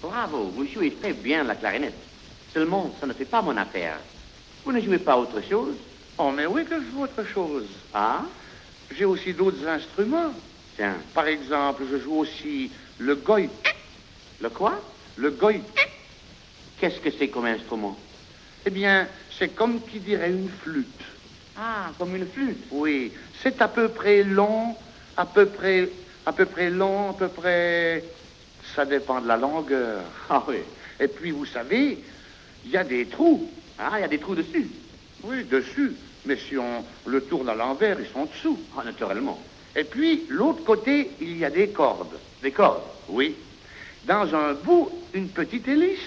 bravo, vous jouez très bien la clarinette. Seulement, ça ne fait pas mon affaire. Vous ne jouez pas autre chose? Oh, mais oui que je joue autre chose. Ah? J'ai aussi d'autres instruments. Tiens. Par exemple, je joue aussi le goï. Le quoi? Le goï. Qu'est-ce que c'est comme instrument? Eh bien, c'est comme qui dirait une flûte. Ah, comme une flûte? Oui, c'est à peu près long, à peu près long, à peu près... Ça dépend de la longueur. Ah oui. Et puis, vous savez, il y a des trous. Ah, il y a des trous dessus? Oui, dessus. Mais si on le tourne à l'envers, ils sont dessous. Ah, naturellement. Et puis, l'autre côté, il y a des cordes. Des cordes? Oui. Dans un bout, une petite hélice.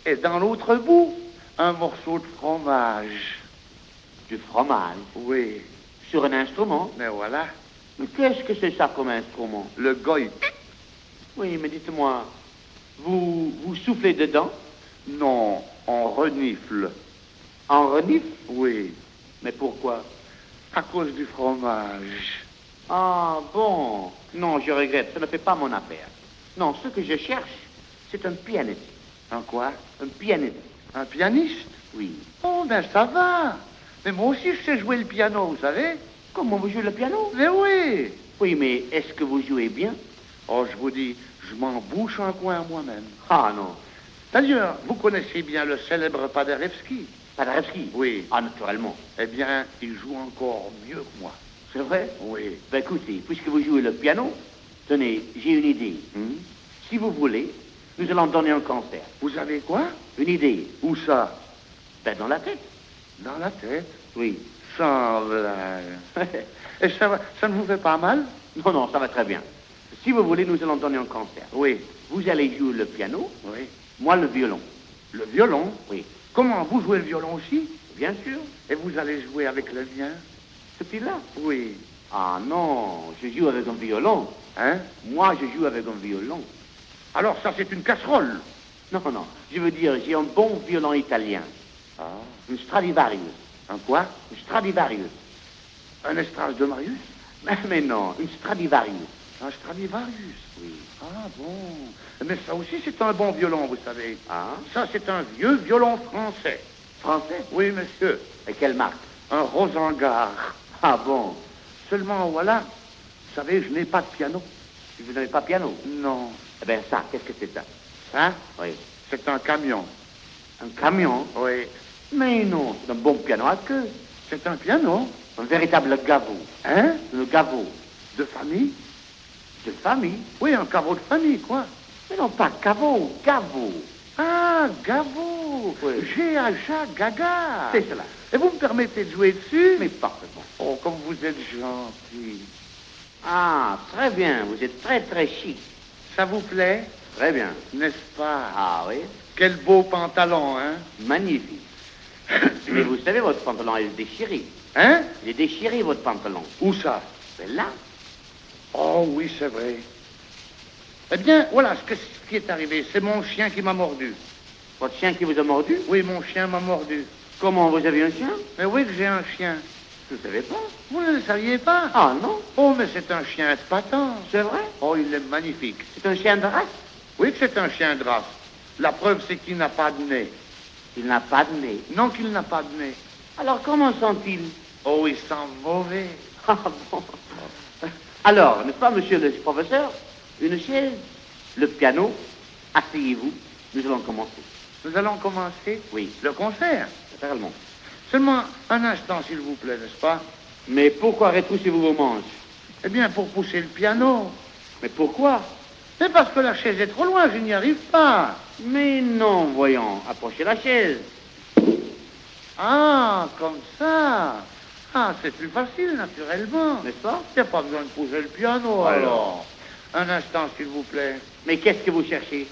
Et dans l'autre bout, un morceau de fromage. Du fromage? Oui. Sur un instrument? Mais voilà. Mais qu'est-ce que c'est ça comme instrument? Le goï. Oui, mais dites-moi, vous soufflez dedans? Non, on renifle. En renifle? Oui. Mais pourquoi? À cause du fromage. Ah, bon. Non, je regrette, ça ne fait pas mon affaire. Non, ce que je cherche, c'est un pianiste. Un quoi? Un pianiste. Un pianiste? Oui. Oh, ben ça va. Mais moi aussi, je sais jouer le piano, vous savez. Comment vous jouez le piano? Mais oui. Oui, mais est-ce que vous jouez bien? Oh, je vous dis, je m'en bouche un coin moi-même. Ah, non. D'ailleurs, vous connaissez bien le célèbre Paderewski. Paderewski? Oui. Ah, naturellement. Eh bien, il joue encore mieux que moi. C'est vrai? Oui. Ben écoutez, puisque vous jouez le piano, tenez, j'ai une idée. Si vous voulez, nous allons donner un concert. Vous avez quoi? Une idée. Où ça? Ben dans la tête. Dans la tête? Oui. Sans blague. Et ça ne vous fait pas mal? Non, non, ça va très bien. Si vous voulez, nous allons donner un concert. Oui. Vous allez jouer le piano, Oui. moi le violon. Le violon? Oui. Comment? Vous jouez le violon aussi? Bien sûr. Et vous allez jouer avec le mien? Ce petit-là? Oui. Ah non, je joue avec un violon. Hein? Moi, je joue avec un violon. Alors ça, c'est une casserole. Non, non, je veux dire, j'ai un bon violon italien. Ah. Une Stradivarius. Un quoi? Une Stradivarius. Un estrage de Marius? Mais non, une Stradivarius. Un Stradivarius? Oui. Ah bon. Mais ça aussi, c'est un bon violon, vous savez. Ah? Ça, c'est un vieux violon français. Français? Oui, monsieur. Et quelle marque? Un Rosengard. Ah bon? Seulement, voilà, vous savez, je n'ai pas de piano. Vous n'avez pas de piano? Non. Eh bien, ça, qu'est-ce que c'est ça? Hein? Oui. C'est un camion. Un camion? Oui. Mais non, c'est un bon piano à queue. C'est un piano? Un véritable gaveau. Hein? Le gaveau. De famille? De famille? Oui, un caveau de famille, quoi. Mais non, pas caveau, gaveau. Ah, Gavo. Oui. G-A-J-A, Gaga. C'est cela. Et vous me permettez de jouer dessus? Mais parfaitement. Oh, comme vous êtes gentil. Ah, très bien, vous êtes très très chic. Ça vous plaît? Très bien. N'est-ce pas? Ah oui? Quel beau pantalon, hein? Magnifique. Mais vous savez, votre pantalon est déchiré. Hein? Il est déchiré, votre pantalon. Où ça? C'est là. Oh, oui, c'est vrai. Eh bien, voilà ce qui est arrivé. C'est mon chien qui m'a mordu. Votre chien qui vous a mordu? Oui, mon chien m'a mordu. Comment, vous avez un chien? Mais oui que j'ai un chien. Je ne savais pas. Vous ne le saviez pas? Ah non? Oh, mais c'est un chien épatant. C'est vrai? Oh, il est magnifique. C'est un chien de race? Oui que c'est un chien de race. La preuve, c'est qu'il n'a pas de nez. Il n'a pas de nez. Non qu'il n'a pas de nez. Alors comment sent-il? Oh, il sent mauvais. Ah bon? Alors, n'est-ce pas, monsieur le professeur? Une chaise, le piano, asseyez-vous, nous allons commencer. Nous allons commencer? Oui. Le concert? Naturellement. Seulement un instant, s'il vous plaît, n'est-ce pas? Mais pourquoi retroussez-vous vos manches? Eh bien, pour pousser le piano. Mais pourquoi? C'est parce que la chaise est trop loin, je n'y arrive pas. Mais non, voyons, approchez la chaise. Ah, comme ça. Ah, c'est plus facile, naturellement. N'est-ce pas? Il n'y a pas besoin de pousser le piano, alors. Un instant, s'il vous plaît. Mais qu'est-ce que vous cherchez?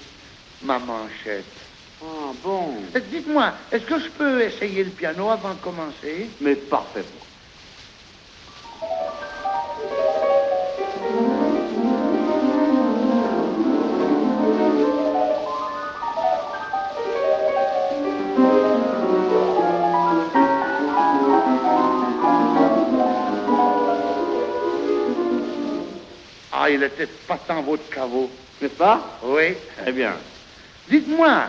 Ma manchette. Ah bon? Dites-moi, est-ce que je peux essayer le piano avant de commencer? Mais parfaitement. Ah, il était pas tant votre caveau. N'est-ce pas? Oui. Très bien. Dites-moi,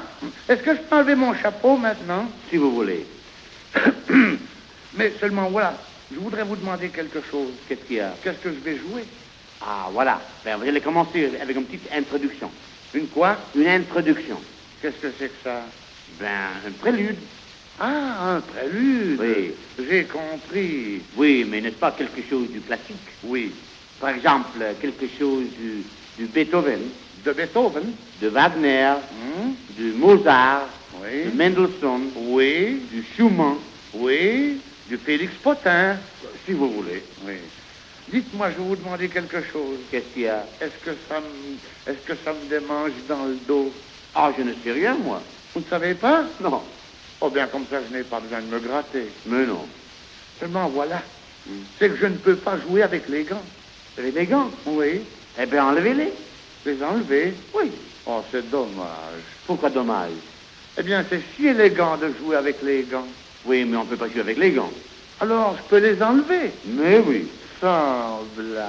est-ce que je peux enlever mon chapeau maintenant? Si vous voulez. Mais seulement, voilà, je voudrais vous demander quelque chose. Qu'est-ce qu'il y a? Qu'est-ce que je vais jouer? Ah, voilà. Ben, vous allez commencer avec une petite introduction. Une quoi? Une introduction. Qu'est-ce que c'est que ça? Ben, un prélude. Ah, un prélude. Oui. J'ai compris. Oui, mais n'est-ce pas quelque chose du classique? Oui. Par exemple, quelque chose du Beethoven, De Beethoven? de Wagner, Hmm? du Mozart, Oui. de Mendelssohn, Oui. du Schumann, Oui. Du Félix Potin. si vous voulez. Oui. Dites-moi, je vais vous demander quelque chose. Qu'est-ce qu'il y a? Est-ce que ça me démange dans le dos? Ah, je ne sais rien, moi. Vous ne savez pas? Non. Oh bien, comme ça, je n'ai pas besoin de me gratter. Mais non. Seulement, voilà. C'est que je ne peux pas jouer avec les gants. Vous avez des gants? Oui. Eh bien, enlevez-les. Les enlever? Oui. Oh, c'est dommage. Pourquoi dommage? Eh bien, c'est si élégant de jouer avec les gants. Oui, mais on ne peut pas jouer avec les gants. Alors, je peux les enlever. Mais oui. Sans blague.